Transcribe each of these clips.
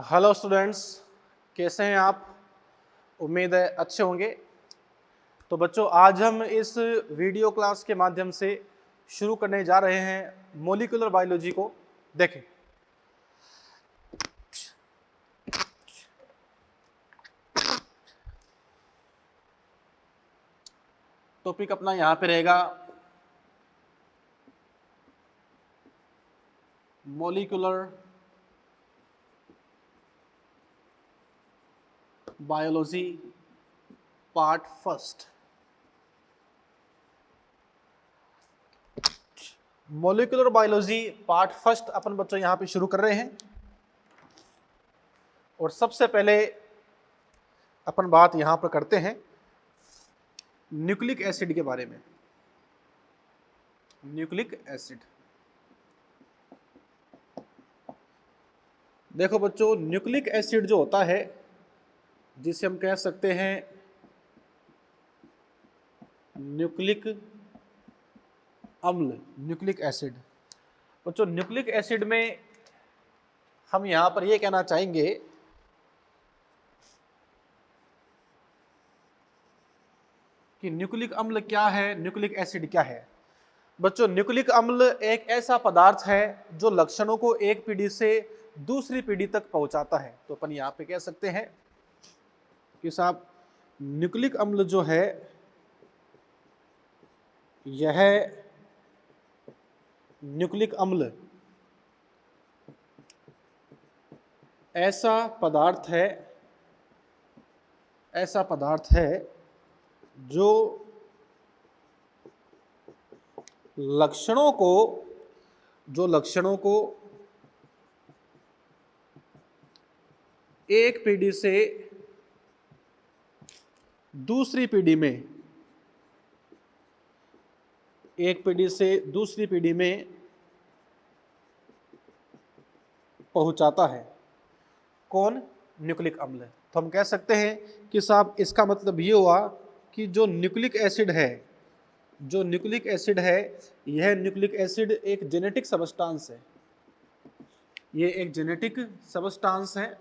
Hello students, कैसे हैं आप? उम्मीद है अच्छे होंगे। तो बच्चों, आज हम इस वीडियो क्लास के माध्यम से शुरू करने जा रहे हैं मॉलिक्यूलर बायोलॉजी को। देखें, टॉपिक अपना यहाँ पे रहेगा molecular biology part first. Molecular biology part first अपन बच्चों यहाँ पे शुरू कर रहे हैं। और सबसे पहले अपन बात यहाँ पर करते हैं न्यूक्लिक एसिड के बारे में। न्यूक्लिक एसिड, देखो बच्चों, न्यूक्लिक एसिड जो होता है, जिसे हम कह सकते हैं न्यूक्लिक अम्ल, न्यूक्लिक एसिड। बच्चों, न्यूक्लिक एसिड में हम यहां पर यह कहना चाहेंगे कि न्यूक्लिक अम्ल क्या है, न्यूक्लिक एसिड क्या है। बच्चों, न्यूक्लिक अम्ल एक ऐसा पदार्थ है जो लक्षणों को एक पीढ़ी से दूसरी पीढ़ी तक पहुंचाता है। तो अपन यहां पे कह सकते हैं कि साहब, न्यूक्लिक अम्ल जो है यह न्यूक्लिक अम्ल ऐसा पदार्थ है जो लक्षणों को एक पीढ़ी से दूसरी पीढ़ी में पहुंचाता है। कौन? न्यूक्लिक अम्ल। तो हम कह सकते हैं कि साहब, इसका मतलब ये हुआ कि जो न्यूक्लिक एसिड है, यह न्यूक्लिक एसिड एक जेनेटिक सबस्टांस है। ये एक जेनेटिक सबस्टांस है।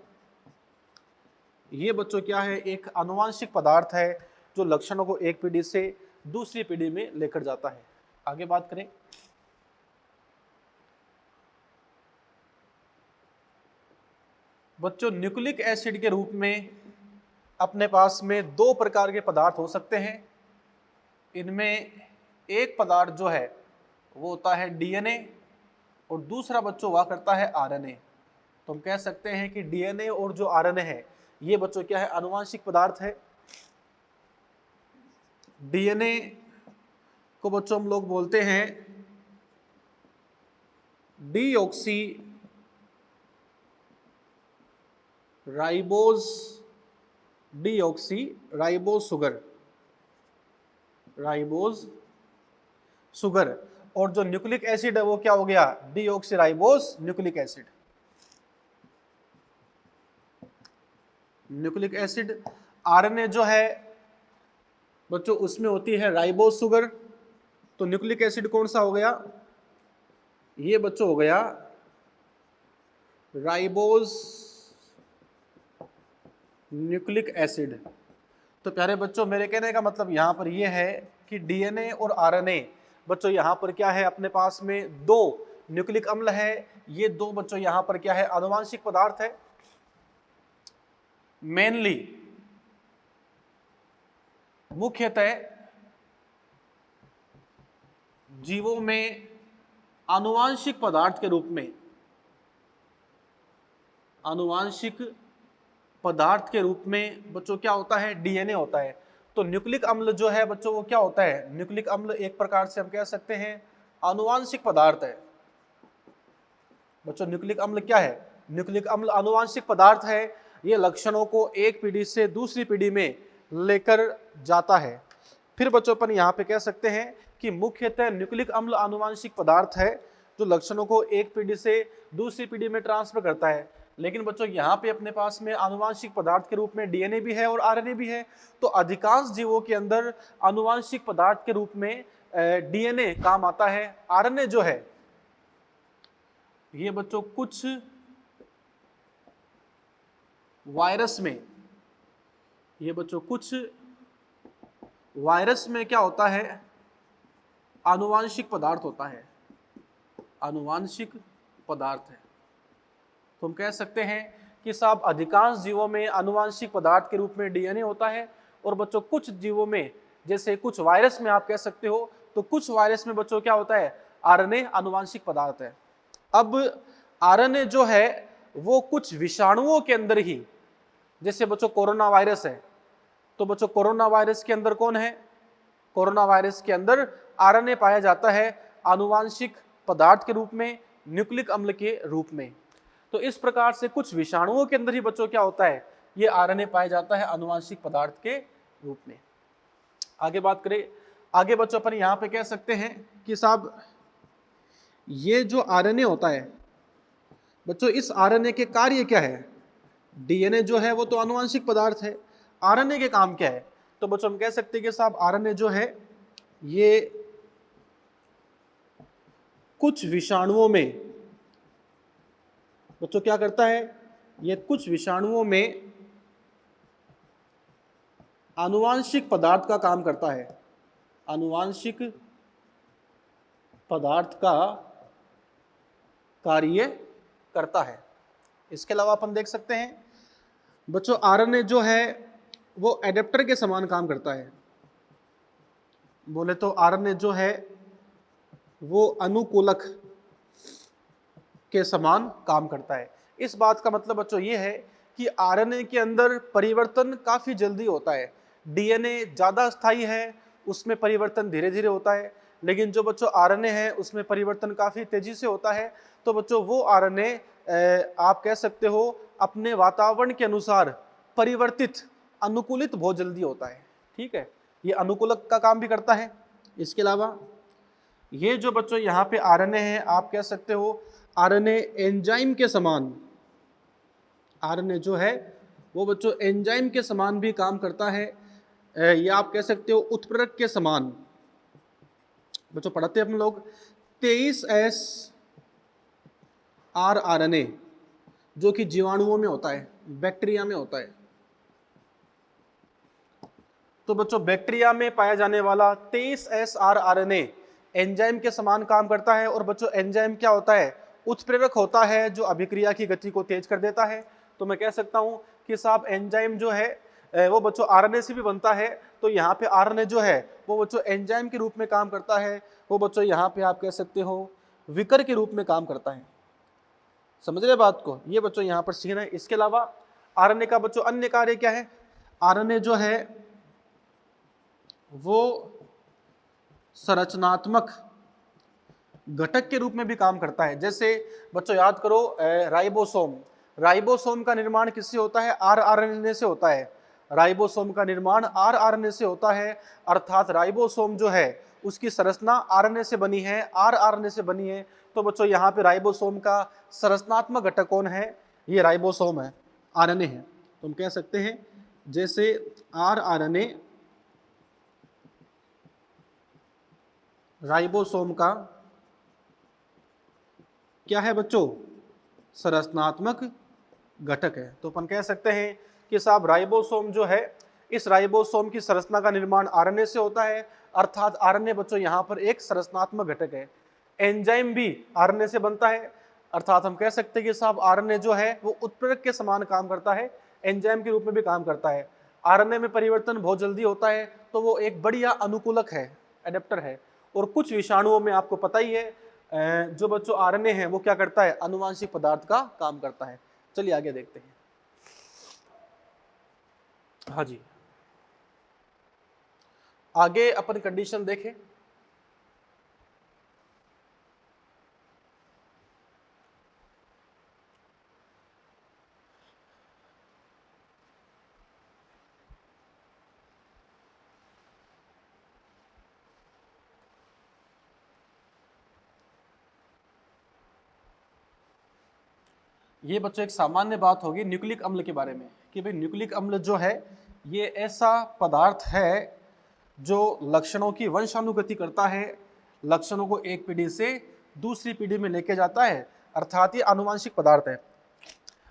ये बच्चों क्या है? एक आनुवांशिक पदार्थ है जो लक्षणों को एक पीढ़ी से दूसरी पीढ़ी में लेकर जाता है। आगे बात करें, बच्चों, न्यूक्लिक एसिड के रूप में अपने पास में दो प्रकार के पदार्थ हो सकते हैं। इनमें एक पदार्थ जो है वो होता है डीएनए, और दूसरा बच्चों हुआ करता है आरएनए। तो हम कह सकते हैं कि डीएनए और जो आरएनए है, ये बच्चों क्या है? आनुवांशिक पदार्थ है। डीएनए को बच्चों हम लोग बोलते हैं डीऑक्सी राइबोज शुगर। और जो न्यूक्लिक एसिड है वो क्या हो गया? Deoxy ribose nucleic acid. Nucleic acid, RNA जो है बच्चों, उसमें होती है राइबोज शुगर। तो न्यूक्लिक एसिड कौन सा हो गया? ये बच्चों हो गया राइबोज न्यूक्लिक एसिड। तो प्यारे बच्चों, मेरे कहने का मतलब यहां पर यह है कि डीएनए और आरएनए बच्चों यहां पर क्या है? अपने पास में दो न्यूक्लिक अम्ल है। ये दो बच्चों यहां पर क्या है? आनुवांशिक पदार्थ है। मेनली मुख्यतः जीवों में आनुवांशिक पदार्थ के रूप में बच्चों क्या होता है? डीएनए होता है। तो न्यूक्लिक अम्ल जो है बच्चों वो क्या होता है? न्यूक्लिक अम्ल एक प्रकार से हम कह सकते हैं आनुवांशिक पदार्थ है। बच्चों, न्यूक्लिक अम्ल क्या है? न्यूक्लिक अम्ल आनुवांशिक पदार्थ है। ये लक्षणों को एक पीढ़ी से दूसरी पीढ़ी में लेकर जाता है। फिर बच्चों अपन यहाँ पे कह सकते हैं कि मुख्यतः न्यूक्लिक अम्ल आनुवांशिक पदार्थ है जो लक्षणों को एक पीढ़ी से दूसरी पीढ़ी में ट्रांसफर करता है। लेकिन बच्चों यहाँ पे अपने पास में आनुवांशिक पदार्थ के रूप में डीएनए भी है और आरएनए भी है। तो अधिकांश जीवों के अंदर आनुवांशिक पदार्थ के रूप में डीएनए काम आता है। आरएनए जो है ये बच्चों कुछ वायरस में, ये बच्चों कुछ वायरस में क्या होता है, आनुवांशिक पदार्थ होता है, आनुवांशिक पदार्थ है। तो हम कह सकते हैं कि साहब अधिकांश जीवों में आनुवांशिक पदार्थ के रूप में डीएनए होता है, और बच्चों कुछ जीवों में, जैसे कुछ वायरस में आप कह सकते हो, तो कुछ वायरस में बच्चों क्या होता है, आरएनए आनुवांशिक पदार्थ है। अब आरएनए जो है वो कुछ विषाणुओं के अंदर ही, जैसे बच्चों कोरोना वायरस है, तो बच्चों कोरोना वायरस के अंदर कौन है, कोरोना वायरस के अंदर आरएनए पाया जाता है आनुवांशिक पदार्थ के रूप में, न्यूक्लिक अम्ल के रूप में। तो इस प्रकार से कुछ विषाणुओं के अंदर ही बच्चों क्या होता है, ये आरएनए पाया जाता है आनुवांशिक पदार्थ के रूप में। आगे बात करें, आगे बच्चों अपन यहाँ पे कह सकते हैं कि साहब ये जो आरएनए होता है बच्चों, इस आरएनए के कार्य क्या है, डीएनए जो है वो तो आनुवांशिक पदार्थ है, आरएनए के काम क्या है, तो बच्चों हम कह सकते हैं कि साहब आरएनए जो है ये कुछ विषाणुओं में बच्चों क्या करता है, ये कुछ विषाणुओं में आनुवांशिक पदार्थ का काम करता है, आनुवांशिक पदार्थ का कार्य करता है। इसके अलावा अपन देख सकते हैं बच्चों आरएनए जो है वो एडेप्टर के समान काम करता है। बोले तो आरएनए जो है वो अनुकूलक के समान काम करता है। इस बात का मतलब बच्चों ये है कि आरएनए के अंदर परिवर्तन काफी जल्दी होता है, डीएनए ज्यादा स्थायी है, उसमें परिवर्तन धीरे धीरे होता है, लेकिन जो बच्चों आरएनए है उसमें परिवर्तन काफी तेजी से होता है। तो बच्चों वो आरएनए आप कह सकते हो अपने वातावरण के अनुसार परिवर्तित, अनुकूलित बहुत जल्दी होता है। ठीक है, ये अनुकूलक का काम भी करता है। इसके अलावा ये जो बच्चों यहाँ पे आरएनए है, आप कह सकते हो आरएनए एंजाइम के समान, आरएनए जो है वो बच्चों एंजाइम के समान भी काम करता है, या आप कह सकते हो उत्प्रेरक के समान। बच्चों पढ़ते हैं अपन लोग 23S आरएनए जो कि जीवाणुओं में होता है, बैक्टीरिया में होता है। तो बच्चों बैक्टीरिया में पाया जाने वाला 23S आरएनए एंजाइम के समान काम करता है, और बच्चों एंजाइम क्या होता है, उत्प्रेरक होता है जो अभिक्रिया की गति को तेज कर देता है। तो मैं कह सकता हूं कि साहब एंजाइम जो है वो बच्चों आरएनए से भी बनता है, तो यहाँ पे आरएनए जो है वो बच्चों एंजाइम के रूप में काम करता है, वो बच्चों यहाँ पे आप कह सकते हो विकर के रूप में काम करता है। समझ रहे बात को, ये बच्चों यहाँ पर सीन है। इसके अलावा आरएनए का बच्चों अन्य कार्य क्या है, आरएनए जो है वो संरचनात्मक घटक के रूप में भी काम करता है। जैसे बच्चों याद करो राइबोसोम, राइबोसोम का निर्माण किससे होता है, आरएनए से होता है। राइबोसोम का निर्माण आरएनए से होता है, अर्थात राइबोसोम जो है उसकी संरचना आरएनए से बनी है, आरएनए से बनी है। तो बच्चों यहाँ पे राइबोसोम का संरचनात्मक घटक कौन है, ये राइबोसोम है, आरएनए है। तो हम कह सकते हैं जैसे आरएनए राइबोसोम का क्या है बच्चों, संरचनात्मक घटक है। तो अपन कह सकते हैं कि साहब राइबोसोम जो है, इस राइबोसोम की संरचना का निर्माण आरएनए से होता है, अर्थात आरएनए बच्चों यहाँ पर एक संरचनात्मक घटक है। एंजाइम भी आरएनए से बनता है, अर्थात हम कह सकते हैं कि साहब आरएनए जो है वो उत्प्रेरक के समान काम करता है, एंजाइम के रूप में भी काम करता है। आरएनए में परिवर्तन बहुत जल्दी होता है, तो वो एक बढ़िया अनुकूलक है, एडेप्टर है। और कुछ विषाणुओं में आपको पता ही है जो बच्चों आरएनए है वो क्या करता है, आनुवांशिक पदार्थ का काम करता है। चलिए आगे देखते हैं। हाँ जी, आगे अपन कंडीशन देखें। ये बच्चों एक सामान्य बात होगी न्यूक्लिक अम्ल के बारे में कि भाई न्यूक्लिक अम्ल जो है ये ऐसा पदार्थ है जो लक्षणों की वंशानुगति करता है, लक्षणों को एक पीढ़ी से दूसरी पीढ़ी में लेके जाता है, अर्थात ये आनुवांशिक पदार्थ है।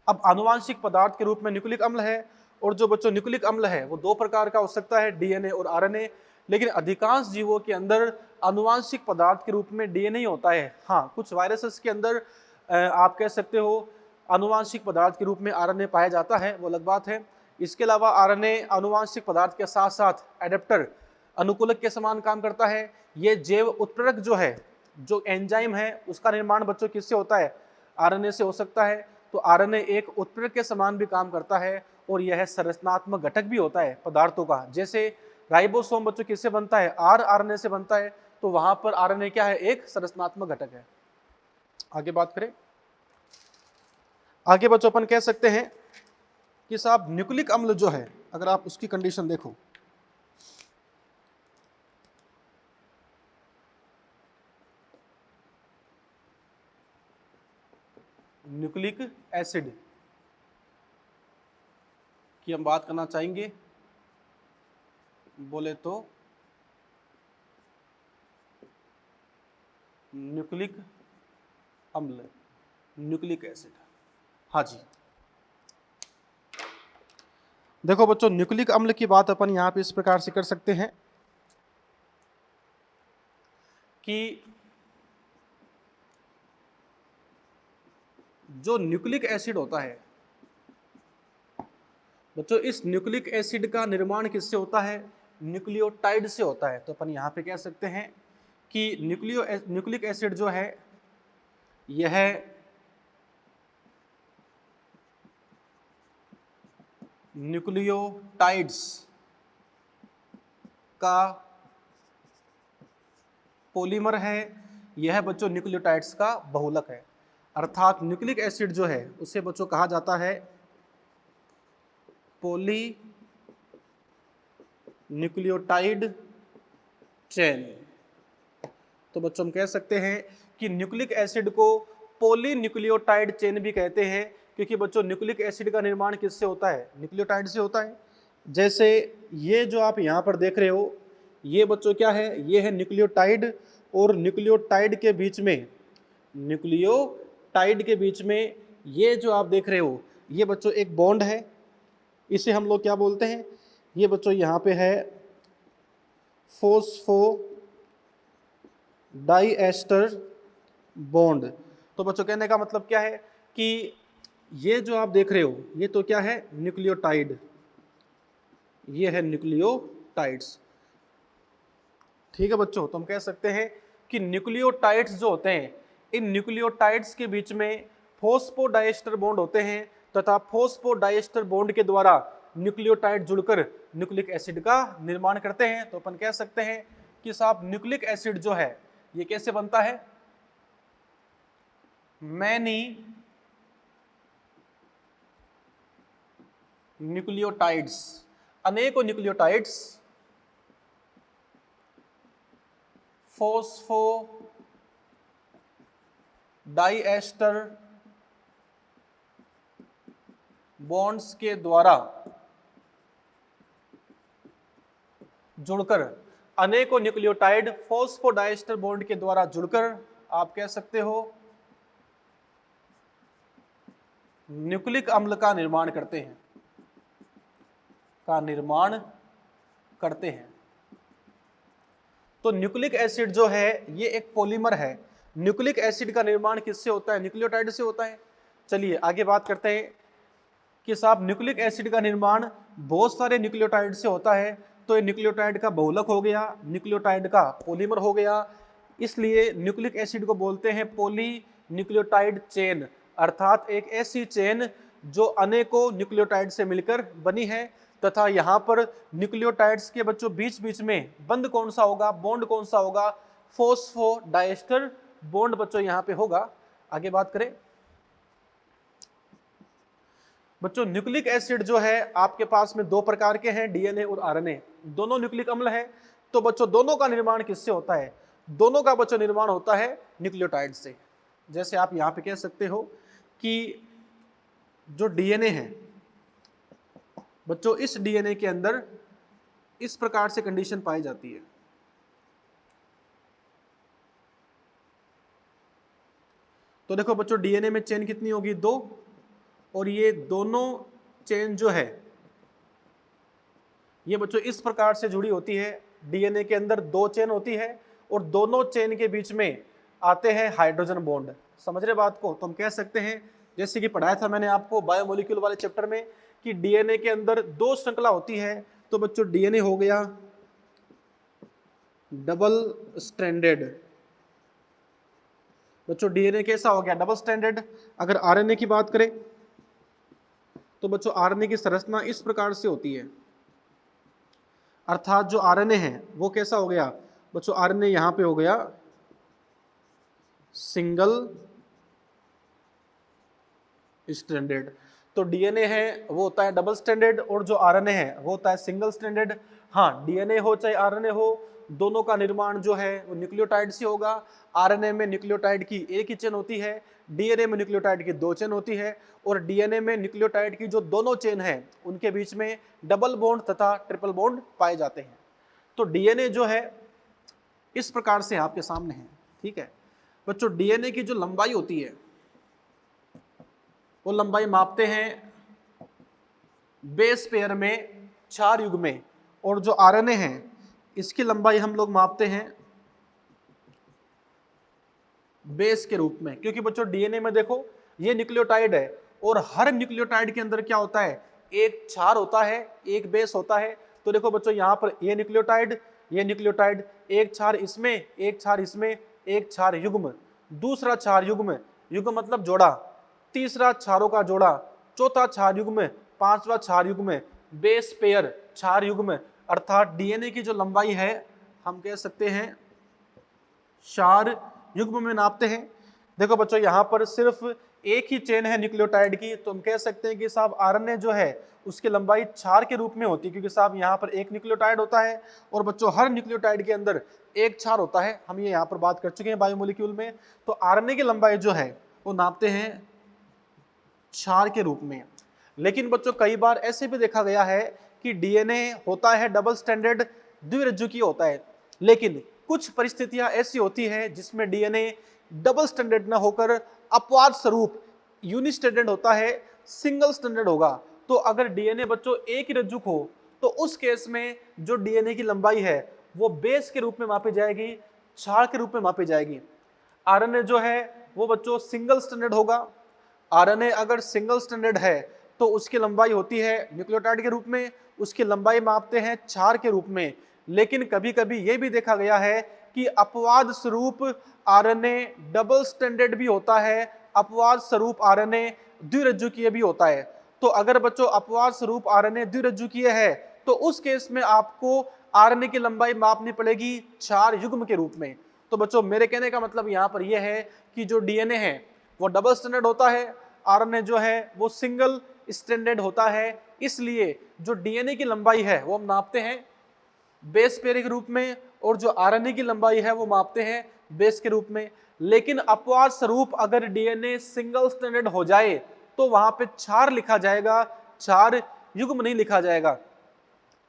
अब आनुवांशिक पदार्थ के रूप में न्यूक्लिक अम्ल है, और जो बच्चों न्यूक्लिक अम्ल है वो दो प्रकार का हो सकता है, डीएनए और आरएनए। लेकिन अधिकांश जीवों के अंदर आनुवांशिक पदार्थ के रूप में डीएनए होता है। हाँ, कुछ वायरसेस के अंदर आप कह सकते हो आनुवांशिक पदार्थ के रूप में आरएनए पाया जाता है, वो अलग बात है। इसके अलावा आरएनए आनुवांशिक पदार्थ के साथ साथ एडेप्टर, अनुकूलक के समान काम करता है। ये जैव उत्प्रेरक जो है, जो एंजाइम है, उसका निर्माण बच्चों किससे होता है? आरएनए से हो सकता है। तो आरएनए एक उत्प्रेरक के समान भी काम करता है, और यह संरचनात्मक घटक भी होता है पदार्थों का। जैसे राइबोसोम बच्चों किससे बनता है? आरएनए से बनता है। तो वहां पर आरएनए क्या है? एक संरचनात्मक घटक है। आगे बात करें, आगे बच्चों अपन कह सकते हैं कि साहब न्यूक्लिक अम्ल जो है, अगर आप उसकी कंडीशन देखो, न्यूक्लिक एसिड की हम बात करना चाहेंगे, बोले तो न्यूक्लिक अम्ल, न्यूक्लिक एसिड। हाँ जी, देखो बच्चों, न्यूक्लिक अम्ल की बात अपन यहाँ पे इस प्रकार से कर सकते हैं कि जो न्यूक्लिक एसिड होता है बच्चों, इस न्यूक्लिक एसिड का निर्माण किससे होता है? न्यूक्लियोटाइड से होता है। तो अपन यहाँ पे कह सकते हैं कि न्यूक्लिक एसिड जो है यह न्यूक्लियोटाइड्स का पॉलीमर है। यह बच्चों न्यूक्लियोटाइड्स का बहुलक है। अर्थात न्यूक्लिक एसिड जो है उसे बच्चों कहा जाता है पॉली न्यूक्लियोटाइड चेन। तो बच्चों हम कह सकते हैं कि न्यूक्लिक एसिड को पॉली न्यूक्लियोटाइड चेन भी कहते हैं, क्योंकि बच्चों न्यूक्लिक एसिड का निर्माण किससे होता है? न्यूक्लियोटाइड से होता है। जैसे ये जो आप यहाँ पर देख रहे हो, ये बच्चों क्या है? ये है न्यूक्लियोटाइड, और न्यूक्लियोटाइड के बीच में, न्यूक्लियोटाइड के बीच में ये जो आप देख रहे हो, ये बच्चों एक बॉन्ड है। इसे हम लोग क्या बोलते हैं? ये बच्चों यहाँ पे है फोस्फो डाइएस्टर बॉन्ड। तो बच्चों कहने का मतलब क्या है कि ये जो आप देख रहे हो, ये तो क्या है? न्यूक्लियोटाइड, ये है न्यूक्लियोटाइड्स। ठीक है बच्चों, तो हम कह सकते हैं कि न्यूक्लियोटाइड्स जो होते हैं, इन न्यूक्लियोटाइड्स के बीच में फोस्फोडाइएस्टर बॉन्ड होते हैं, तथा फोस्फोडाइएस्टर बॉन्ड के द्वारा न्यूक्लियोटाइड जुड़कर न्यूक्लिक एसिड का निर्माण करते हैं। तो अपन कह सकते हैं कि साहब न्यूक्लिक एसिड जो है ये कैसे बनता है? मैनी न्यूक्लियोटाइड्स, अनेकों न्यूक्लियोटाइड्स फोस्फो डाइएस्टर बॉन्ड्स के द्वारा जुड़कर, अनेकों न्यूक्लियोटाइड फोस्फोडाइएस्टर बॉन्ड के द्वारा जुड़कर आप कह सकते हो न्यूक्लिक अम्ल का निर्माण करते हैं, तो न्यूक्लिक एसिड जो है ये एक पॉलीमर है। न्यूक्लिक एसिड का निर्माण किससे होता है? न्यूक्लियोटाइड से होता है। चलिए आगे बात करते हैं कि साहब न्यूक्लिक एसिड का निर्माण बहुत सारे न्यूक्लियोटाइड से होता है। तो ये न्यूक्लियोटाइड का बहुलक हो गया, न्यूक्लियोटाइड का पॉलीमर हो गया। इसलिए न्यूक्लिक एसिड को बोलते हैं पॉली न्यूक्लियोटाइड चेन, अर्थात एक ऐसी चेन जो अनेकों न्यूक्लियोटाइड से मिलकर बनी है। तथा यहाँ पर न्यूक्लियोटाइड्स के बच्चों बीच बीच में बंद कौन सा होगा? बॉन्ड कौन सा होगा? फोस्फोडाइएस्टर बॉन्ड बच्चों यहाँ पे होगा। आगे बात करें बच्चों, न्यूक्लिक एसिड जो है आपके पास में दो प्रकार के हैं, डीएनए और आरएनए, दोनों न्यूक्लिक अम्ल है। तो बच्चों दोनों का निर्माण किससे होता है? दोनों का बच्चों निर्माण होता है न्यूक्लियोटाइड से। जैसे आप यहाँ पे कह सकते हो कि जो डीएनए है बच्चों, इस डीएनए के अंदर इस प्रकार से कंडीशन पाई जाती है। तो देखो बच्चों, डीएनए में चेन कितनी होगी? 2, और ये दोनों चेन जो है ये बच्चों इस प्रकार से जुड़ी होती है। डीएनए के अंदर दो चेन होती है और दोनों चेन के बीच में आते हैं हाइड्रोजन बॉन्ड। समझ रहे बात को? तो हम कह सकते हैं, जैसे कि पढ़ाया था मैंने आपको बायोमोलिक्यूल वाले चैप्टर में, कि डीएनए के अंदर दो श्रृंखला होती है। तो बच्चों डीएनए हो गया डबल स्ट्रैंडेड। बच्चों डीएनए कैसा हो गया? Double stranded. अगर आरएनए की बात करें तो बच्चों आरएनए की संरचना इस प्रकार से होती है, अर्थात जो आरएनए है वो कैसा हो गया बच्चों? आरएनए यहां पे हो गया सिंगल स्ट्रैंडेड। तो डीएनए है वो होता है डबल स्ट्रैंडेड और जो आरएनए है वो होता है सिंगल स्ट्रैंडेड। हाँ, डीएनए हो चाहे आरएनए हो, दोनों का निर्माण जो है वो न्यूक्लियोटाइड से होगा। आरएनए में न्यूक्लियोटाइड की एक ही चेन होती है, डीएनए में न्यूक्लियोटाइड की दो चेन होती है, और डीएनए में न्यूक्लियोटाइड की जो दोनों चेन है उनके बीच में डबल बॉन्ड तथा ट्रिपल बॉन्ड पाए जाते हैं। तो डीएनए जो है इस प्रकार से आपके सामने है। ठीक है बच्चों, डीएनए की जो लंबाई होती है वो लंबाई मापते हैं बेस पेयर में 4 युग में, और जो आरएनए है इसकी लंबाई हम लोग मापते हैं बेस के रूप में। क्योंकि बच्चों डीएनए में देखो ये न्यूक्लियोटाइड है और हर न्यूक्लियोटाइड के अंदर क्या होता है? एक क्षार होता है, एक बेस होता है। तो देखो बच्चों यहां पर ये न्यूक्लियोटाइड, एक क्षार इसमें, एक क्षार इसमें, एक क्षार युग्म, दूसरा क्षार युग्म, युग्म मतलब जोड़ा, तीसरा क्षारों का जोड़ा, चौथा क्षार युग्म, पांचवा क्षार युग्म, बेस पेयर क्षार युग्म। अर्थात डीएनए की जो लंबाई है हम कह सकते हैं क्षार युग्म में नापते हैं। देखो बच्चों यहां पर सिर्फ एक ही चेन है न्यूक्लियोटाइड की, तो हम कह सकते हैं कि साहब आरएनए जो है उसकी लंबाई क्षार के रूप में होती है, क्योंकि साहब यहाँ पर एक न्यूक्लियोटाइड होता है और बच्चों हर न्यूक्लियोटाइड के अंदर एक क्षार होता है। हम ये यहाँ पर बात कर चुके हैं बायोमोलिक्यूल में। तो आरएनए की लंबाई जो है वो नापते हैं क्षार के रूप में। लेकिन बच्चों कई बार ऐसे भी देखा गया है कि डीएनए होता है डबल स्टैंडर्ड द्विरज्जुकीय होता है, लेकिन कुछ परिस्थितियां ऐसी होती है जिसमें डीएनए डबल स्टैंडर्ड ना होकर अपवाद स्वरूप यूनिस्टैंडर्ड होता है, सिंगल स्टैंडर्ड होगा। तो अगर डीएनए बच्चों एक ही रज्जुक हो तो उस केस में जो डीएनए की लंबाई है वो बेस के रूप में मापी जाएगी, क्षार के रूप में मापी जाएगी। आरएनए जो है वो बच्चों सिंगल स्टैंडर्ड होगा। आरएनए अगर सिंगल स्टैंडर्ड है तो उसकी लंबाई होती है न्यूक्लियोटाइड के रूप में, उसकी लंबाई मापते हैं क्षार के रूप में। लेकिन कभी कभी यह भी देखा गया है कि अपवाद स्वरूप आरएनए डबल स्टैंडर्ड भी होता है, अपवाद स्वरूप आरएनए द्विरज्जुकीय भी होता है। तो अगर बच्चों अपवाद स्वरूप आरएनए द्विरज्जुकीय है तो उस केस में आपको आरएनए की लंबाई मापनी पड़ेगी क्षार युग्म के रूप में। तो बच्चों मेरे कहने का मतलब यहाँ पर यह है कि जो डीएनए है वो डबल स्टैंडर्ड होता है, आरएनए जो है वो सिंगल स्टैंडर्ड होता है। इसलिए जो डीएनए की लंबाई है वो हम नापते हैं बेस पेयर के रूप में, और जो आरएनए की लंबाई है वो मापते हैं बेस के रूप में। लेकिन अपवाद स्वरूप अगर डीएनए सिंगल स्टैंडर्ड हो जाए तो वहां पे क्षार लिखा जाएगा, क्षार युग्म नहीं लिखा जाएगा।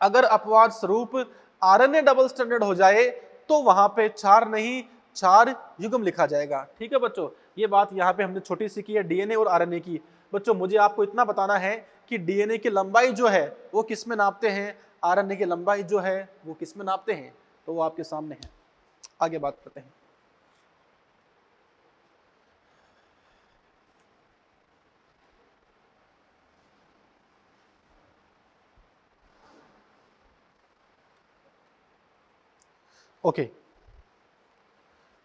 अगर अपवाद स्वरूप आरएनए डबल स्टैंडर्ड हो जाए तो वहां पे क्षार नहीं, क्षार युग्म लिखा जाएगा। ठीक है बच्चों, ये बात यहाँ पे हमने छोटी सी की है डीएनए और आरएनए की। बच्चों मुझे आपको इतना बताना है कि डीएनए की लंबाई जो है वो किस में नापते हैं, आरएनए की लंबाई जो है वो किस में नापते हैं, तो वो आपके सामने है। आगे बात करते हैं। ओके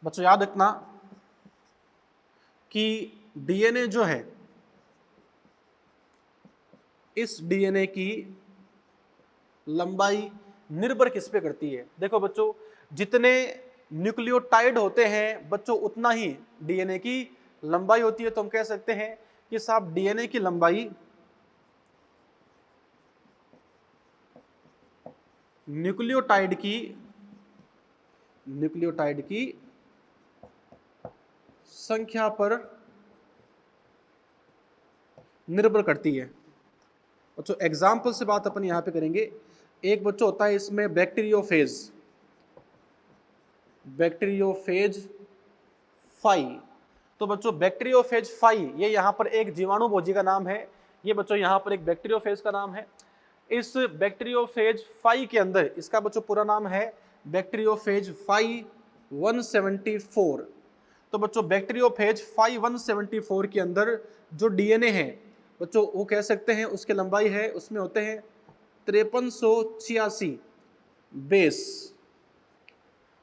बच्चों याद रखना कि डीएनए जो है इस डीएनए की लंबाई निर्भर किस पे करती है। देखो बच्चों जितने न्यूक्लियोटाइड होते हैं बच्चों उतना ही डीएनए की लंबाई होती है। तो हम कह सकते हैं कि साहब डीएनए की लंबाई न्यूक्लियोटाइड की संख्या पर निर्भर करती है। बच्चों एग्जाम्पल से बात अपन यहां पे करेंगे। एक बच्चों होता है इसमें बैक्टीरियोफेज 5, तो बच्चों बैक्टीरियोफेज 5 ये यहाँ पर एक जीवाणुभोजी का नाम है, ये बच्चों यहाँ पर एक बैक्टीरियोफेज का नाम है। इस बैक्टीरियोफेज 5 के अंदर इसका बच्चों पूरा नाम है बैक्टीरियोफेज 5-174। तो बच्चों बैक्टीरियोफेज 5-174 के अंदर जो डीएनए है बच्चों वो कह सकते हैं उसकी लंबाई है, उसमें होते हैं 5386 बेस।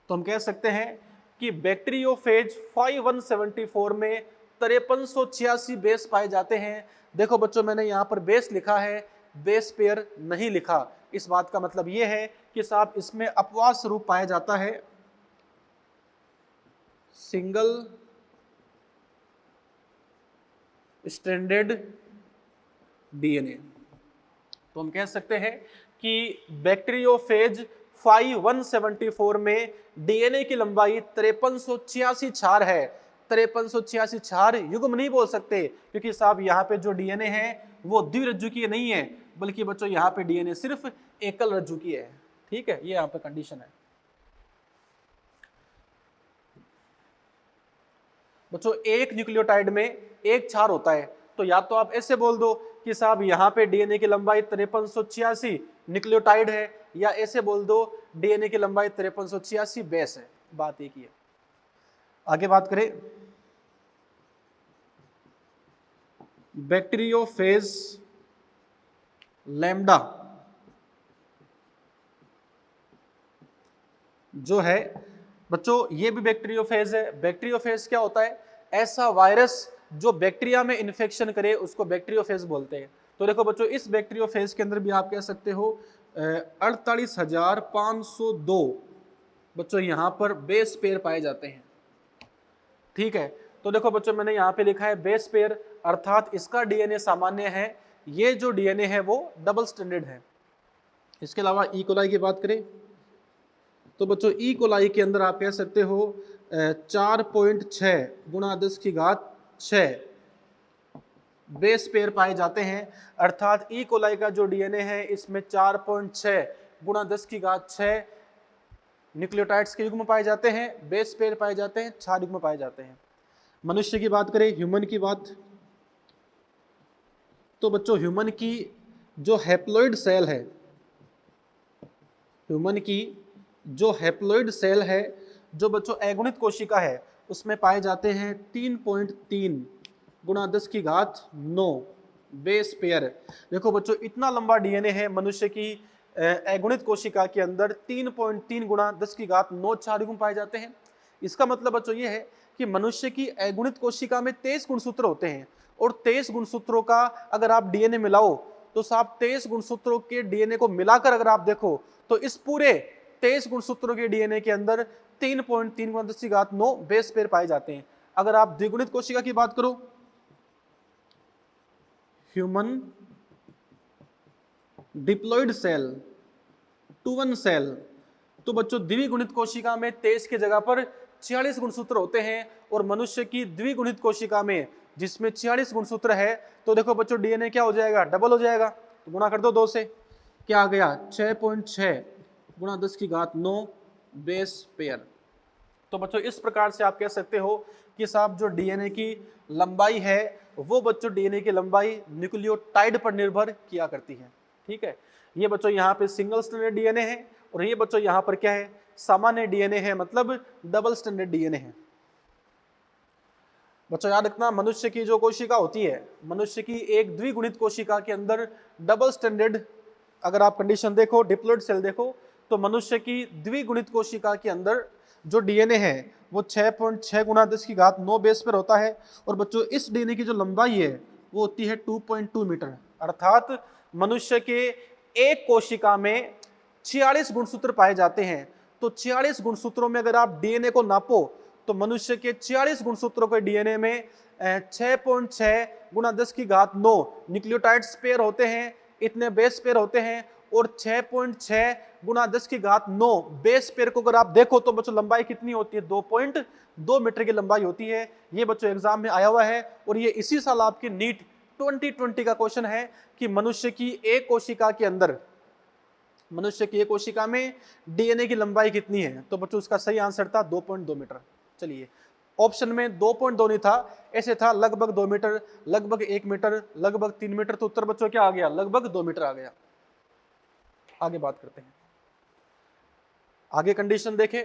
तो हम कह सकते हैं कि बैक्टीरियोफेज 5-174 में 5386 बेस पाए जाते हैं। देखो बच्चों मैंने यहाँ पर बेस लिखा है, बेस पेयर नहीं लिखा। इस बात का मतलब यह है कि साहब इसमें अपवाद स्वरूप पाया जाता है सिंगल स्ट्रैंडेड डीएनए। तो हम कह सकते हैं कि बैक्टीरियोफेज 5-174 में डीएनए की लंबाई 5386 क्षार है। 5386 क्षार युग्म नहीं बोल सकते क्योंकि साहब यहाँ पे जो डीएनए है वो द्विरज्जुकीय नहीं है, बल्कि बच्चों यहाँ पे डीएनए सिर्फ एकल रज्जुकीय है। ठीक है, ये यहाँ पे कंडीशन है। बच्चों एक न्यूक्लियोटाइड में एक क्षार होता है, तो या तो आप ऐसे बोल दो कि साहब यहाँ पे डीएनए की लंबाई 5386 न्यूक्लियोटाइड है, या ऐसे बोल दो डीएनए की लंबाई 5386 बेस है। बात एक ही है। आगे बात करें बैक्टीरियोफेज लैम्डा जो है बच्चों, ये भी बैक्टीरियोफेज है। बैक्टीरियोफेज क्या होता है? ऐसा वायरस जो बैक्टीरिया में इन्फेक्शन करे उसको बैक्टीरियोफेज बोलते हैं। तो देखो बच्चों इस बैक्टीरियोफेज के अंदर भी आप कह सकते हो 48,502 बच्चों यहाँ पर बेस पेयर पाए जाते हैं। ठीक है, तो देखो बच्चों मैंने यहाँ पे लिखा है बेस पेयर, अर्थात इसका डीएनए सामान्य है, ये जो डीएनए है वो डबल स्टैंडर्ड है। इसके अलावा ई कोलाई की बात करें तो बच्चों ई कोलाई के अंदर आप कह सकते हो 4.6 गुणा 10⁻6 बेस पेयर पाए जाते हैं। अर्थात ई कोलाई का जो डीएनए है इसमें 4.6 गुणा 10⁻6 न्यूक्लियोटाइड्स के युग्म पाए जाते हैं, बेस पेयर पाए जाते हैं, क्षार युग्म पाए जाते हैं। मनुष्य की बात करें, ह्यूमन की बात, तो बच्चों ह्यूमन की जो हैप्लॉइड सेल है, ह्यूमन की जो हैप्लॉइड सेल है, जो बच्चों अगुणित कोशिका है, उसमें पाए जाते हैं 3.3 गुणा 10�9 बेस पेयर। देखो बच्चों इतना लंबा डीएनए है मनुष्य की अगुणित कोशिका के अंदर 3.3 गुणा 10�9 क्षार युग्म पाए जाते हैं। इसका मतलब बच्चों ये है कि मनुष्य की अगुणित कोशिका में 23 गुणसूत्र होते हैं, और 23 गुणसूत्रों का अगर आप डीएनए मिलाओ तो साहब 23 गुणसूत्रों के डीएनए को मिलाकर अगर आप देखो तो इस पूरे 23 गुणसूत्रों के डीएनए के अंदर 3.3 गुणा 10�9 बेस पेयर पाए जाते हैं। अगर आप द्विगुणित कोशिका की बात करो, human diploid cell, two one cell, तो बच्चों द्विगुणित कोशिका में 23 की जगह पर 46 गुणसूत्र होते हैं, और मनुष्य की द्विगुणित कोशिका में जिसमें 46 गुणसूत्र है, तो देखो बच्चों डीएनए क्या हो जाएगा? डबल हो जाएगा। तो गुणा कर दो 2 से, क्या आ गया? 6.6 गुणा 10�9 बेस पेयर। तो बच्चों इस प्रकार से आप कह सकते हो कि साहब जो डीएनए की लंबाई है वो बच्चों डीएनए की लंबाई न्यूक्लियोटाइड पर निर्भर किया करती है। ठीक है, ये बच्चों यहाँ पे सिंगल स्टैंडर्ड डीएनए है, और ये बच्चों यहाँ पर क्या है? सामान्य डीएनए है, मतलब डबल स्टैंडर्ड डीएनए है। बच्चों याद रखना, मनुष्य की जो कोशिका होती है, मनुष्य की एक द्विगुणित कोशिका के अंदर डबल स्टैंडर्ड, अगर आप कंडीशन देखो, डिप्लॉइड सेल देखो, तो मनुष्य की द्विगुणित कोशिका के अंदर जो डीएनए है वो 6.6 गुणा 10�9 बेस पर होता है, और बच्चों इस डीएनए की जो लंबाई है वो होती है 2.2 मीटर। अर्थात मनुष्य के एक कोशिका में 46 गुणसूत्र पाए जाते हैं। तो 46 गुणसूत्रों में अगर आप डीएनए को नापो तो मनुष्य के 46 गुणसूत्रों के डीएनए में 6.6 गुणा 10�9 न्यूक्लियोटाइड्स पेयर होते हैं, इतने बेस पेयर होते हैं, और 6.6 गुणा 10�9 बेस पेयर को अगर आप देखो तो बच्चों लंबाई कितनी होती है? 2.2 मीटर की लंबाई होती है। ये बच्चों एग्जाम में आया हुआ है, और ये इसी साल आपकी नीट 2020 का क्वेश्चन है कि मनुष्य की एक कोशिका के अंदर, मनुष्य की एक कोशिका में डीएनए की लंबाई कितनी है? तो बच्चों उसका सही आंसर था 2.2 मीटर। चलिए ऑप्शन में 2.2 नहीं था, ऐसे था लगभग 2 मीटर, लगभग 1 मीटर, लगभग 3 मीटर, तो उत्तर बच्चों क्या आ गया, लगभग 2 मीटर आ गया। आगे बात करते हैं, आगे कंडीशन देखें।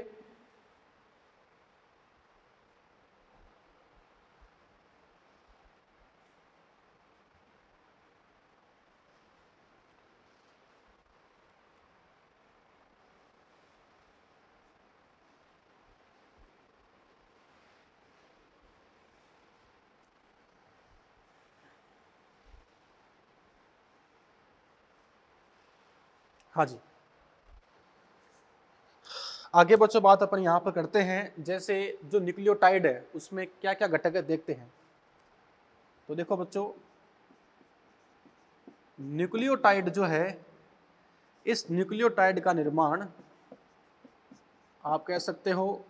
हाँ जी, आगे बच्चों बात अपन यहाँ पर करते हैं, जैसे जो न्यूक्लियोटाइड है उसमें क्या क्या घटक है देखते हैं। तो देखो बच्चों, न्यूक्लियोटाइड जो है, इस न्यूक्लियोटाइड का निर्माण आप कह सकते हो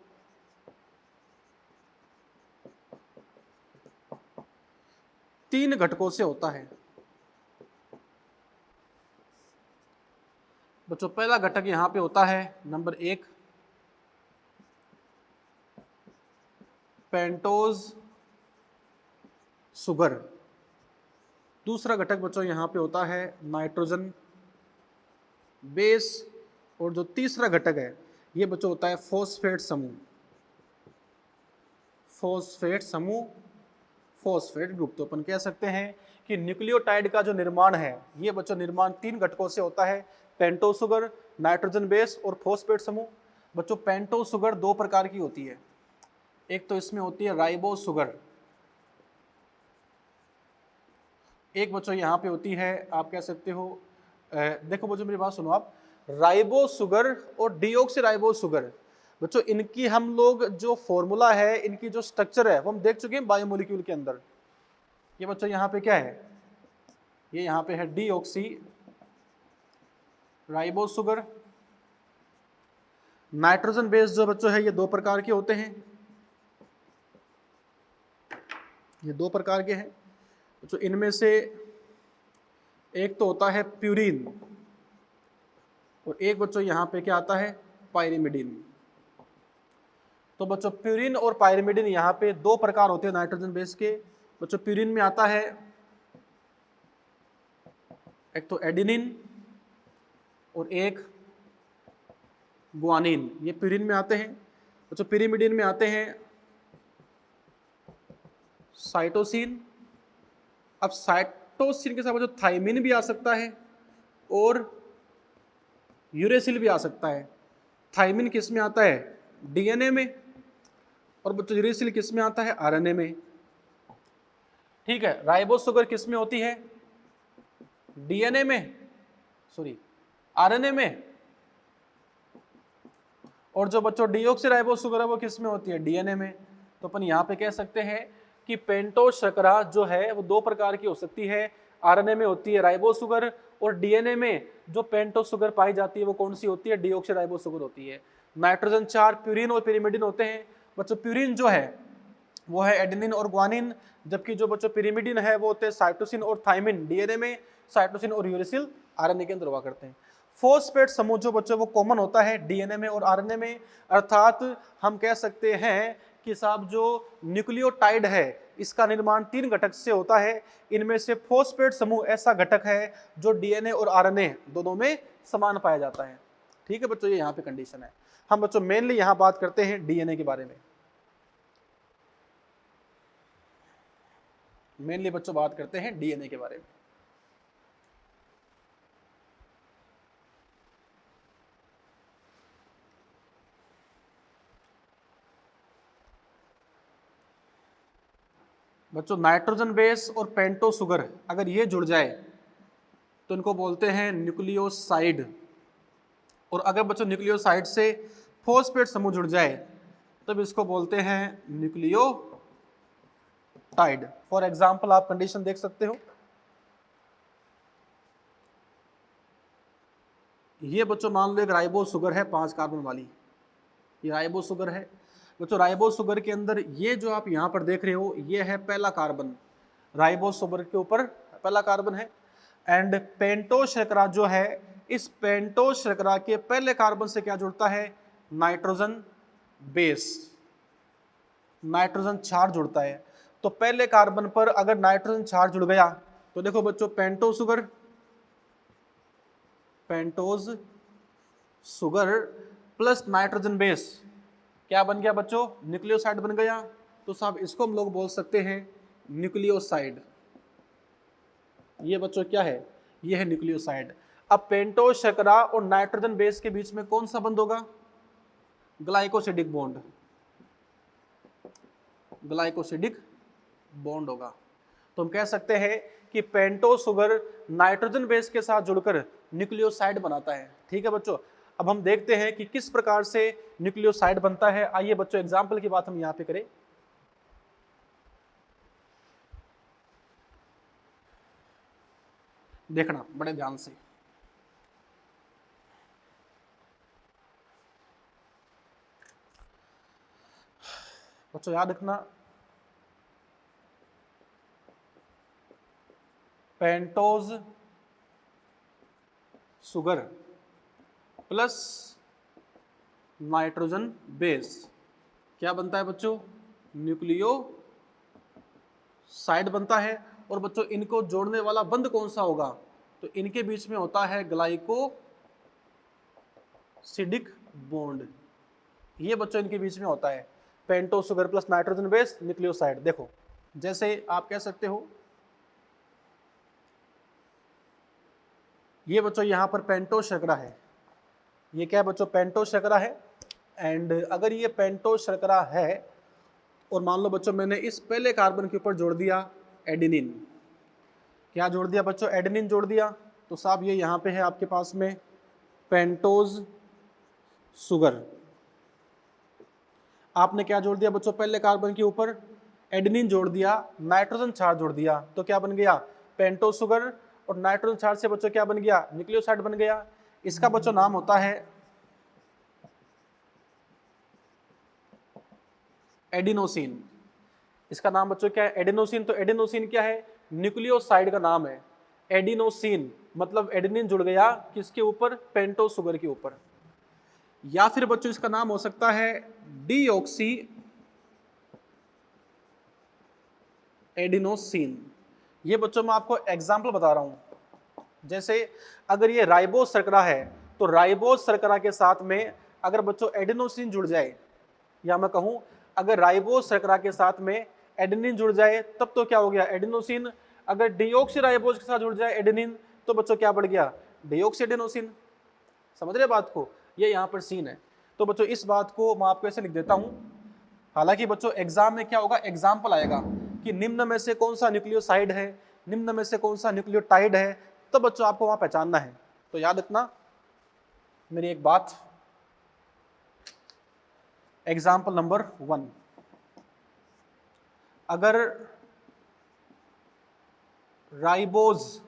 3 घटकों से होता है। बच्चों पहला घटक यहां पे होता है नंबर 1 पेंटोज सुगर। दूसरा घटक बच्चों यहां पे होता है नाइट्रोजन बेस। और जो तीसरा घटक है ये बच्चों होता है फॉस्फेट समूह। फॉस्फेट समूह, फॉस्फेट ग्रुप। तो अपन कह सकते हैं कि न्यूक्लियोटाइड का जो निर्माण है ये बच्चों निर्माण 3 घटकों से होता है, पेंटोज सुगर, नाइट्रोजन बेस और फॉस्फेट समूह। बच्चों पेंटोज सुगर 2 प्रकार की होती है, एक तो इसमें होती है राइबोज सुगर, एक बच्चों यहाँ पे होती है आप कह सकते हो देखो बच्चों मेरी बात सुनो आप, राइबोज सुगर और डीऑक्सी राइबोज सुगर। बच्चों इनकी हम लोग जो फॉर्मूला है, इनकी जो स्ट्रक्चर है वो हम देख चुके हैं बायोमोलिक्यूल के अंदर। ये बच्चों यहाँ पे क्या है, ये यहाँ पे है deoxy ribose sugar. Nitrogen base जो बच्चों है ये 2 प्रकार के होते हैं, ये 2 प्रकार के हैं बच्चों। इनमें से एक तो होता है प्यूरिन और एक बच्चों यहाँ पे क्या आता है पायरिमिडिन। तो बच्चों प्यूरिन और पायरिमिडिन यहाँ पे 2 प्रकार होते हैं नाइट्रोजन बेस के। बच्चों प्यूरिन में आता है एक तो एडिनिन और एक गुआनिन, ये प्यूरिन में आते हैं। बच्चों पिरिमिडिन में आते हैं साइटोसिन। अब साइटोसिन के साथ बच्चों थाइमिन भी आ सकता है और यूरेसिल भी आ सकता है। थाइमिन किस में आता है, डीएनए में, और बच्चों यूरेसिल किस में आता है, आरएनए में। ठीक है, राइबोज सुगर किस में होती है, डीएनए में, सॉरी आरएनए में। और जो बच्चों डीऑक्सी राइबोज सुगर है वो किस में होती है, डीएनए में। तो अपन यहाँ पे कह सकते हैं कि पेंटोज शर्करा जो है वो 2 प्रकार की हो सकती है, आरएनए में होती है राइबोज सुगर, और डीएनए में जो पेंटोज सुगर पाई जाती है वो कौन सी होती है, डीऑक्सी राइबोज सुगर होती है। नाइट्रोजन 4 प्यूरिन और पिरिमिडिन होते हैं। बच्चों प्यूरिन जो है वो है एडेनिन और ग्वानिन, जबकि जो बच्चों पिरिमिडिन है वो होते हैं साइटोसिन और थाइमिन डीएनए में, साइटोसिन और यूरेसिल आरएनए के अंदर हुआ करते हैं। फॉस्फेट समूह जो बच्चों वो कॉमन होता है डीएनए में और आरएनए में, अर्थात हम कह सकते हैं कि साहब जो न्यूक्लियोटाइड है इसका निर्माण 3 घटक से होता है। इनमें से फॉस्फेट समूह ऐसा घटक है जो डीएनए और आरएनए दोनों में समान पाया जाता है। ठीक है बच्चों, ये यहाँ पे कंडीशन है। हम बच्चों मेनली यहाँ बात करते हैं डीएनए के बारे में, मेनली बच्चों बात करते हैं डीएनए के बारे में। बच्चों नाइट्रोजन बेस और पेंटो सुगर अगर ये जुड़ जाए तो इनको बोलते हैं न्यूक्लियोसाइड। और अगर बच्चों न्यूक्लियोसाइड से फॉस्फेट समूह जुड़ जाए तब इसको बोलते हैं न्यूक्लियोटाइड। फॉर एग्जांपल आप कंडीशन देख सकते हो, ये बच्चों मान लो एक राइबोज सुगर है 5 कार्बन वाली, ये राइबोज सुगर है। बच्चों राइबोज सुगर के अंदर ये जो आप यहाँ पर देख रहे हो ये है पहला कार्बन, राइबोज सुगर के ऊपर पहला कार्बन है। एंड पेंटोज शर्करा जो है, इस पेंटोज शर्करा के पहले कार्बन से क्या जुड़ता है, नाइट्रोजन बेस। नाइट्रोजन क्षार जुड़ता है। तो पहले कार्बन पर अगर नाइट्रोजन क्षार जुड़ गया तो देखो बच्चों, pentose sugar plus nitrogen base क्या बन गया बच्चों, न्यूक्लियोसाइड बन गया। तो साहब इसको हम लोग बोल सकते हैं न्यूक्लियोसाइड। ये बच्चों क्या है, ये है न्यूक्लियोसाइड। अब पेंटोज शर्करा और नाइट्रोजन बेस के बीच में कौन सा बंद होगा, ग्लाइकोसिडिक बॉन्ड, ग्लाइकोसिडिक बॉन्ड होगा। तो हम कह सकते हैं कि पेंटोज शुगर नाइट्रोजन बेस के साथ जुड़कर न्यूक्लियोसाइड बनाता है। ठीक है बच्चों, अब हम देखते हैं कि किस प्रकार से न्यूक्लियोसाइड बनता है। आइए बच्चों एग्जाम्पल की बात हम यहां पे करें। देखना बड़े ध्यान से, बच्चों याद रखना, pentose sugar plus nitrogen base क्या बनता है बच्चों, न्यूक्लियोसाइड बनता है। और बच्चों इनको जोड़ने वाला बंध कौन सा होगा, तो इनके बीच में होता है ग्लाइकोसिडिक बॉन्ड। ये बच्चों इनके बीच में होता है, pentose sugar plus nitrogen base nucleoside. देखो जैसे आप कह सकते हो, ये बच्चों यहाँ पर पेंटोज शर्करा है, ये क्या है बच्चों, पेंटोज शर्करा है। एंड अगर ये पेंटोज शर्करा है और मान लो बच्चों मैंने इस पहले कार्बन के ऊपर जोड़ दिया एडेनिन, क्या जोड़ दिया बच्चों, एडेनिन जोड़ दिया। तो साहब ये यहाँ पे है आपके पास में पेंटोज शुगर, आपने क्या जोड़ दिया बच्चों, पहले कार्बन के ऊपर एडेनिन जोड़ दिया, नाइट्रोजन क्षार जोड़ दिया, तो क्या बन गया, पेंटोज शुगर और नाइट्रोजन क्षार से बच्चों क्या बन गया, न्यूक्लियोसाइड बन गया। इसका बच्चों नाम होता है एडिनोसिन। इसका नाम बच्चों क्या है, एडिनोसिन। तो एडिनोसिन क्या है, न्यूक्लियोसाइड का नाम है एडिनोसिन, मतलब एडेनिन जुड़ गया किसके ऊपर, पेंटोज शुगर के ऊपर। या फिर बच्चों इसका नाम हो सकता है डीऑक्सी एडिनोसिन। ये बच्चों मैं आपको एग्जाम्पल बता रहा हूं, जैसे अगर ये राइबोज शर्करा है तो राइबोज शर्करा के साथ में अगर बच्चों एडिनोसिन जुड़ जाए, या मैं कहूं अगर राइबोज शर्करा के साथ में एडेनिन जुड़ जाए तब तो क्या हो गया, एडिनोसिन। अगर डीऑक्सी राइबोज के साथ जुड़ जाए एडेनिन तो बच्चों क्या बढ़ गया, डीऑक्सी एडिनोसिन। समझ रहे बात को, ये यहाँ पर सीन है। तो बच्चों इस बात को मैं आपको ऐसे लिख देता हूं, हालांकि बच्चों एग्जाम में क्या होगा, एग्जाम्पल आएगा कि निम्न में से कौन सा न्यूक्लियोसाइड है, निम्न में से कौन सा न्यूक्लियोटाइड है, तो बच्चों आपको वहां पहचानना है। तो याद रखना मेरी एक बात, एग्जाम्पल नंबर 1, अगर राइबोज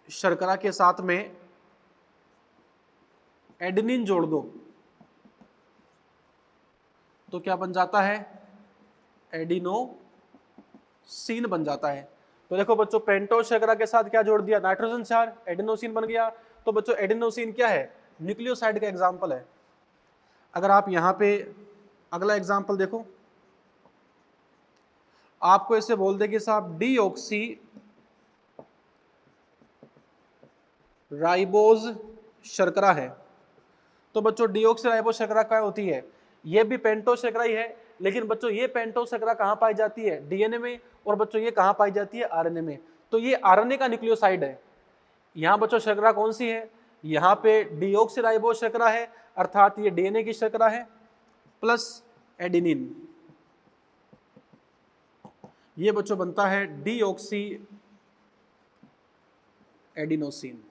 शर्करा के साथ में एडेनिन जोड़ दो तो क्या बन जाता है, एडिनोसिन बन जाता है। तो देखो बच्चों पेंटोज शर्करा के साथ क्या जोड़ दिया, नाइट्रोजन क्षार, एडिनोसिन बन गया। तो बच्चों एडिनोसिन क्या है, न्यूक्लियोसाइड का एग्जाम्पल है। अगर आप यहां पे अगला एग्जाम्पल देखो, आपको ऐसे बोल दे कि साहब डीऑक्सी राइबोज शर्करा है, तो बच्चों डीऑक्सी राइबोज शर्करा क्या होती है, ये भी पेंटोज शर्करा ही है, लेकिन बच्चों ये पेंटोज शर्करा कहां पाई जाती है, डीएनए में, और बच्चों ये कहां पाई जाती है, आरएनए में। तो ये आरएनए का न्यूक्लियोसाइड है। यहां बच्चों शर्करा कौन सी है, यहां पे डीऑक्सी राइबोज शर्करा है, अर्थात ये डीएनए की शर्करा है प्लस एडेनिन, ये बच्चों बनता है डीऑक्सी एडिनोसिन।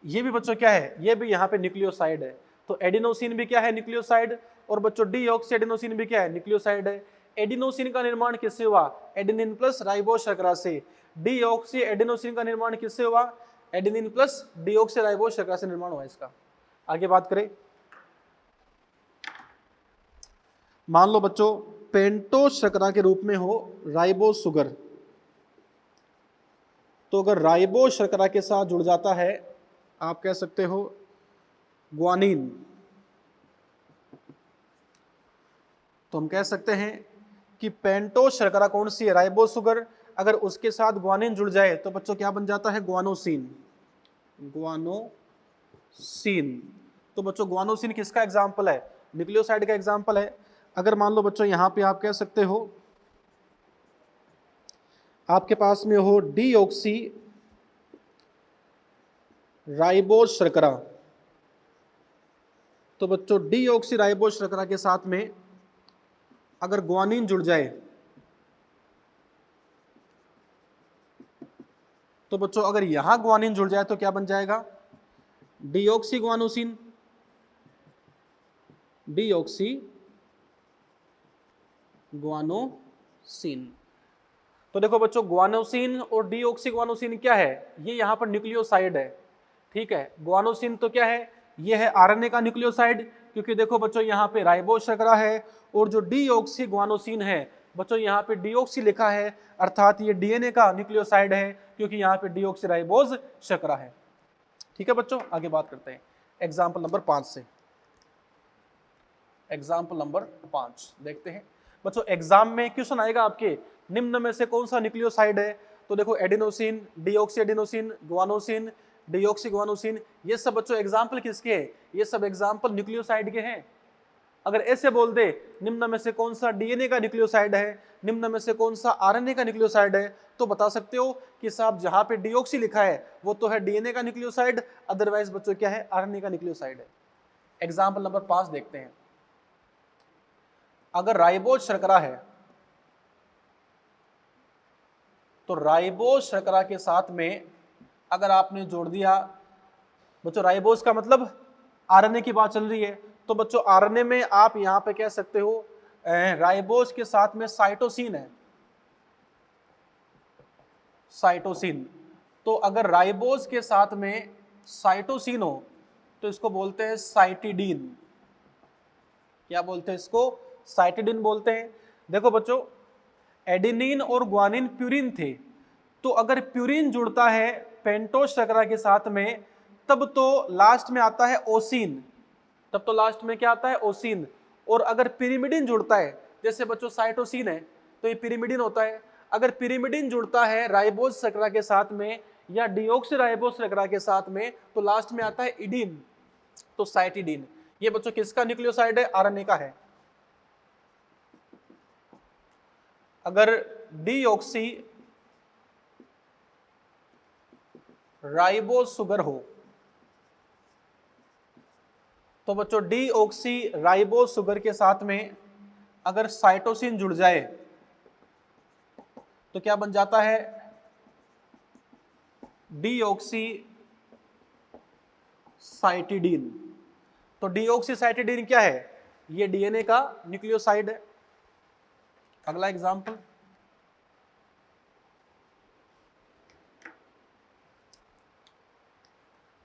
ये भी बच्चों क्या है, ये भी यहाँ पे न्यूक्लियोसाइड है। तो एडिनोसिन भी क्या है, न्यूक्लियोसाइड, और बच्चों डीऑक्सी एडिनोसिन भी क्या है, न्यूक्लियोसाइड है। एडिनोसिन का निर्माण किससे हुआ, एडेनिन प्लस राइबोज शर्करा से। डीऑक्सी एडिनोसिन का निर्माण किससे हुआ, एडेनिन प्लस डीऑक्सी राइबोज शर्करा से निर्माण हुआ इसका। आगे बात करें, मान लो बच्चों पेंटोज शर्करा के रूप में हो राइबोज शुगर, तो अगर राइबोज शर्करा के साथ जुड़ जाता है, आप कह सकते हो ग्वानिन, तो हम कह सकते हैं कि पेंटोस शर्करा कौन सी है, राइबोस शुगर, अगर उसके साथ ग्वानिन जुड़ जाए तो बच्चों क्या बन जाता है, ग्वानोसिन। ग्वानोसिन, तो बच्चों ग्वानोसिन किसका एग्जाम्पल है, न्यूक्लियोसाइड का एग्जाम्पल है। अगर मान लो बच्चों यहां पे आप कह सकते हो, आपके पास में हो डीऑक्सी राइबोस शर्करा, तो बच्चों डीऑक्सी राइबोस शर्करा के साथ में अगर ग्वानिन जुड़ जाए तो बच्चों अगर यहां ग्वानिन जुड़ जाए तो क्या बन जाएगा, डीऑक्सी ग्वानोसिन। डीऑक्सी ग्वानोसिन, तो देखो बच्चों ग्वानोसिन और डीऑक्सी ग्वानोसिन क्या है, ये यहां पर न्यूक्लियोसाइड है, ठीक है। ग्वानोसिन तो क्या है, ये है आरएनए का न्यूक्लियोसाइड, क्योंकि देखो बच्चों यहाँ पे राइबोस शर्करा है, और जो डीऑक्सी ग्वानोसिन है बच्चों यहाँ पे डीऑक्सी लिखा है, अर्थात ये डीएनए का न्यूक्लियोसाइड है, क्योंकि यहाँ पे डीऑक्सी राइबोस शर्करा है। ठीक है बच्चों, आगे बात करते हैं एग्जाम्पल नंबर 5 से। एग्जाम्पल नंबर 5 देखते हैं बच्चों, एग्जाम में क्वेश्चन आएगा आपके, निम्न में से कौन सा न्यूक्लियोसाइड है, तो देखो adenosine, deoxy adenosine, guanosine, deoxy guanosine, ये सब बच्चों एग्जाम्पल किसके हैं, ये सब एग्जाम्पल न्यूक्लियोसाइड के हैं। अगर ऐसे बोल दे निम्न में से कौन सा डीएनए का न्यूक्लियोसाइड है, निम्न में से कौन सा आरएनए का न्यूक्लियोसाइड है, तो बता सकते हो कि साहब जहां पे डीऑक्सी लिखा है वो तो है डीएनए का न्यूक्लियोसाइड, अदरवाइज बच्चों क्या है, आरएनए का न्यूक्लियोसाइड है। एग्जाम्पल नंबर 5 देखते हैं। अगर राइबोस शर्करा है तो राइबोस शर्करा के साथ में अगर आपने जोड़ दिया, बच्चों राइबोस का मतलब आरएनए की बात चल रही है, तो बच्चों आरएनए में आप यहां पे कह सकते हो राइबोस के साथ में साइटोसिन है, साइटोसिन। तो अगर राइबोस के साथ में साइटोसिन हो तो इसको बोलते हैं साइटिडीन। क्या बोलते हैं इसको, साइटिडीन बोलते हैं। देखो बच्चों एडेनिन और ग्वानिन प्यूरिन थे, तो अगर प्यूरिन जुड़ता है पेंटोस शर्करा के साथ में तब तो लास्ट में आता है ओसिन, तब तो लास्ट में क्या आता है, ओसिन। और अगर पिरिमिडिन जुड़ता है, जैसे बच्चों साइटोसिन है तो ये पिरिमिडिन होता है, अगर पिरिमिडिन जुड़ता है राइबोस शर्करा के साथ में या डीऑक्सी राइबोस शर्करा के साथ में तो लास्ट में आता है इडीन, तो साइटिडीन। ये बच्चों किसका न्यूक्लियोसाइड है, आरएनए का है। अगर डीऑक्सी राइबोस शुगर हो तो बच्चों डीऑक्सी राइबोस शुगर के साथ में अगर साइटोसिन जुड़ जाए तो क्या बन जाता है, डीऑक्सी साइटिडीन। तो डीऑक्सी साइटिडीन क्या है, ये डीएनए का न्यूक्लियोसाइड है। अगला एग्जांपल,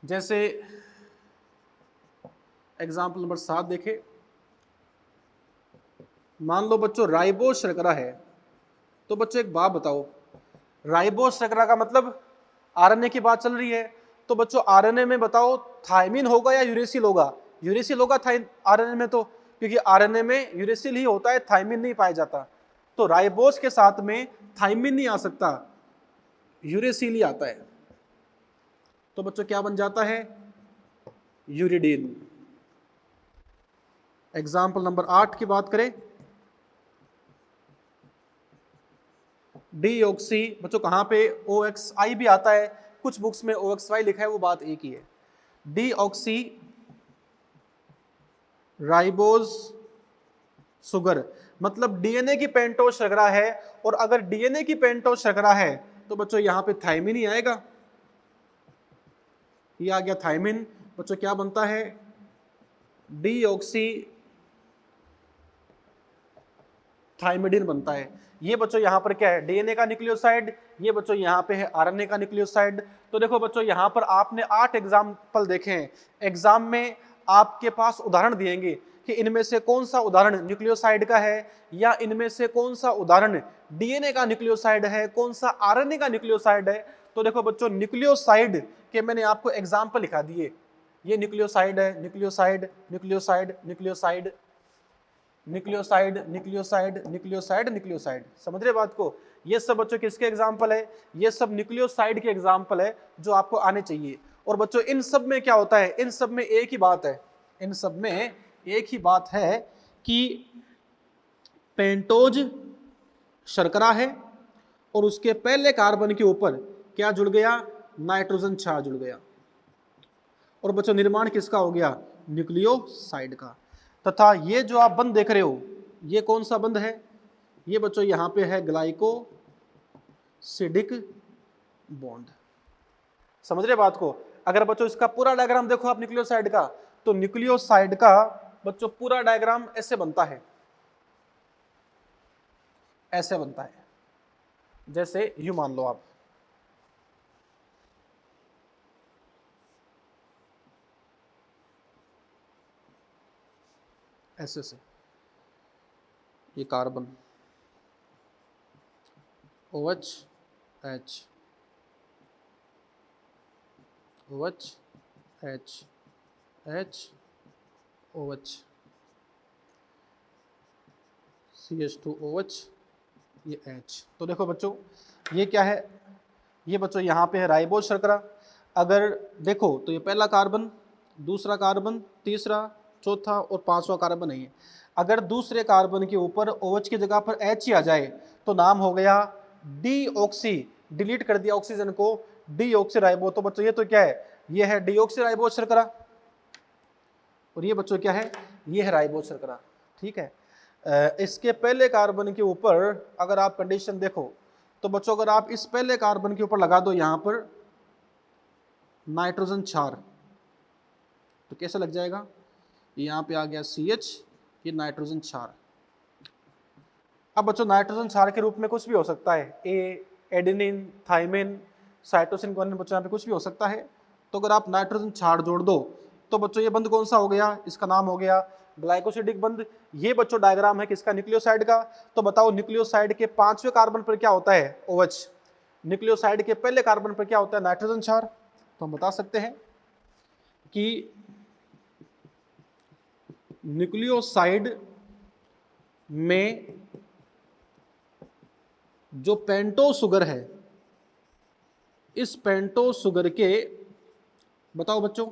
जैसे एग्जाम्पल नंबर 7 देखें। मान लो बच्चों राइबोस शर्करा है, तो बच्चों एक बात बताओ, राइबोस शर्करा का मतलब आरएनए की बात चल रही है, तो बच्चों आरएनए में बताओ थायमिन होगा या यूरेसिल होगा, यूरेसिल होगा आरएनए में, तो क्योंकि आरएनए में यूरेसिल ही होता है, थायमिन नहीं पाया जाता। तो राइबोस के साथ में थायमिन नहीं आ सकता, यूरेसिल ही आता है, तो बच्चों क्या बन जाता है, यूरिडीन। एग्जाम्पल नंबर 8 की बात करें, डीऑक्सी, बच्चों कहां पे OXI भी आता है, कुछ बुक्स में OXY लिखा है, वो बात एक ही है। डीऑक्सी राइबोस शुगर मतलब डीएनए की पेंटोस शर्करा है, और अगर डीएनए की पेंटोस शर्करा है तो बच्चों यहां पे थायमिन ही आएगा, ये आ गया थायमिन। बच्चों क्या बनता है, डीऑक्सी थाइमिडिन बनता है। ये बच्चों यहाँ पर क्या है, डीएनए का न्यूक्लियोसाइड, ये बच्चों यहाँ पे है आरएनए का न्यूक्लियोसाइड। तो देखो बच्चों यहाँ पर आपने 8 एग्जाम्पल देखे हैं, एग्जाम में आपके पास उदाहरण दिएंगे कि इनमें से कौन सा उदाहरण न्यूक्लियोसाइड का है, या इनमें से कौन सा उदाहरण डीएनए का न्यूक्लियोसाइड है, कौन सा आरएनए का न्यूक्लियोसाइड है। तो देखो बच्चों न्यूक्लियोसाइड के मैंने आपको एग्जाम्पल लिखा दिए, ये न्यूक्लियोसाइड है, nucleoside nucleoside nucleoside, nucleoside nucleoside nucleoside nucleoside. समझ रहे बात को? ये सब बच्चों किसके एग्जाम्पल है? ये सब न्यूक्लियोसाइड के एग्जाम्पल है जो आपको आने चाहिए। और बच्चों इन सब में क्या होता है? इन सब में एक ही बात है, इन सब में एक ही बात है कि पेंटोज शर्करा है और उसके पहले कार्बन के ऊपर क्या जुड़ गया? नाइट्रोजन क्षार जुड़ गया। और बच्चों निर्माण किसका हो गया? न्यूक्लियोसाइड का। तथा ये जो आप बंध देख रहे हो, ये कौन सा बंध है? ये बच्चों यहां पे है ग्लाइकोसिडिक बॉन्ड। समझ रहे बात को? अगर बच्चों इसका पूरा डायग्राम देखो आप न्यूक्लियोसाइड का, तो न्यूक्लियोसाइड का बच्चों पूरा डायग्राम ऐसे बनता है, ऐसे बनता है। जैसे यूं मान लो आप, ऐसे से ये carbon OH H OH H H OH CH2OH ये H। तो देखो बच्चों ये क्या है? ये बच्चों यहाँ पे है राइबोज शर्करा। अगर देखो तो ये पहला कार्बन, दूसरा कार्बन, तीसरा, चौथा और पांचवा कार्बन है। अगर दूसरे कार्बन के ऊपर OH की जगह पर H ही आ जाए तो नाम हो गया डीऑक्सी। डिलीट कर दिया ऑक्सीजन को, डीऑक्सी राइबो। तो बच्चों ये तो क्या है? ये है डीऑक्सी राइबोज शर्करा। और ये बच्चों क्या है? ये है राइबोज शर्करा। ठीक है। इसके पहले कार्बन के ऊपर अगर आप कंडीशन देखो तो बच्चों अगर आप इस पहले कार्बन के ऊपर लगा दो यहां पर नाइट्रोजन क्षार, तो कैसे लग जाएगा? यहां पे आ गया CH, ये नाइट्रोजन क्षार। अब बच्चों नाइट्रोजन क्षार के रूप में कुछ भी हो सकता है, एडेनिन, थाइमिन, साइटोसिन, ग्वानिन, बच्चों यहाँ पे कुछ भी हो सकता है। तो अगर आप नाइट्रोजन क्षार जोड़ दो तो बच्चों ये बंध कौन सा हो गया? इसका नाम हो गया ग्लाइकोसिडिक बंध। ये बच्चों डायग्राम है किसका? न्यूक्लियोसाइड का। तो बताओ न्यूक्लियोसाइड के पांचवें कार्बन पर क्या होता है? OH। न्यूक्लियोसाइड के पहले कार्बन पर क्या होता है? नाइट्रोजन क्षार। तो हम बता सकते हैं कि न्यूक्लियोसाइड में जो पेंटो शुगर है, इस पेंटो शुगर के बताओ बच्चों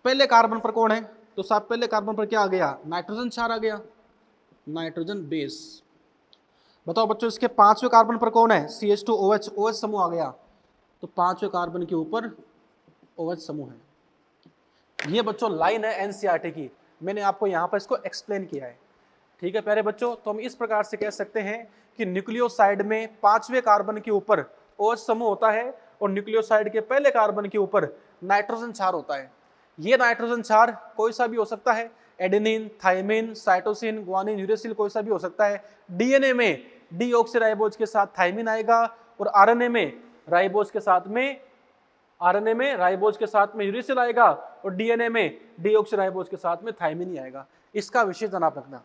पहले कार्बन पर कौन है? तो साहब पहले कार्बन पर क्या आ गया? नाइट्रोजन क्षार आ गया, नाइट्रोजन बेस। बताओ बच्चों इसके पांचवें कार्बन पर कौन है? CH2OH, OH समूह आ गया। तो पांचवें कार्बन के ऊपर OH समूह है। ये बच्चों लाइन है NCERT की, मैंने आपको यहां पर इसको एक्सप्लेन किया है। ठीक है प्यारे बच्चों, तो हम इस प्रकार से कह सकते हैं कि न्यूक्लियोसाइड में पांचवें कार्बन के ऊपर OH समूह होता है और न्यूक्लियोसाइड के पहले कार्बन के ऊपर नाइट्रोजन क्षार होता है। ये नाइट्रोजन क्षार कोई सा भी हो सकता है, adenine, thymine, cytosine, guanine, uracil कोई सा भी हो सकता है। DNA में डीऑक्सीराइबोज के साथ थाइमिन आएगा और RNA में राइबोज के साथ में राइबोज के साथ में यूरेसिल आएगा और DNA में डीऑक्सीराइबोज के साथ में थाइमिन ही आएगा। इसका विशेष ध्यान आप रखना।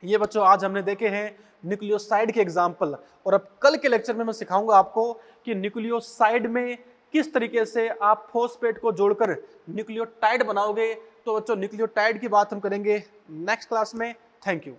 ये बच्चों आज हमने देखे हैं न्यूक्लियोसाइड के एग्जाम्पल, और अब कल के लेक्चर में मैं सिखाऊंगा आपको कि न्यूक्लियोसाइड में किस तरीके से आप फॉस्फेट को जोड़कर न्यूक्लियोटाइड बनाओगे। तो बच्चों न्यूक्लियोटाइड की बात हम करेंगे नेक्स्ट क्लास में। Thank you.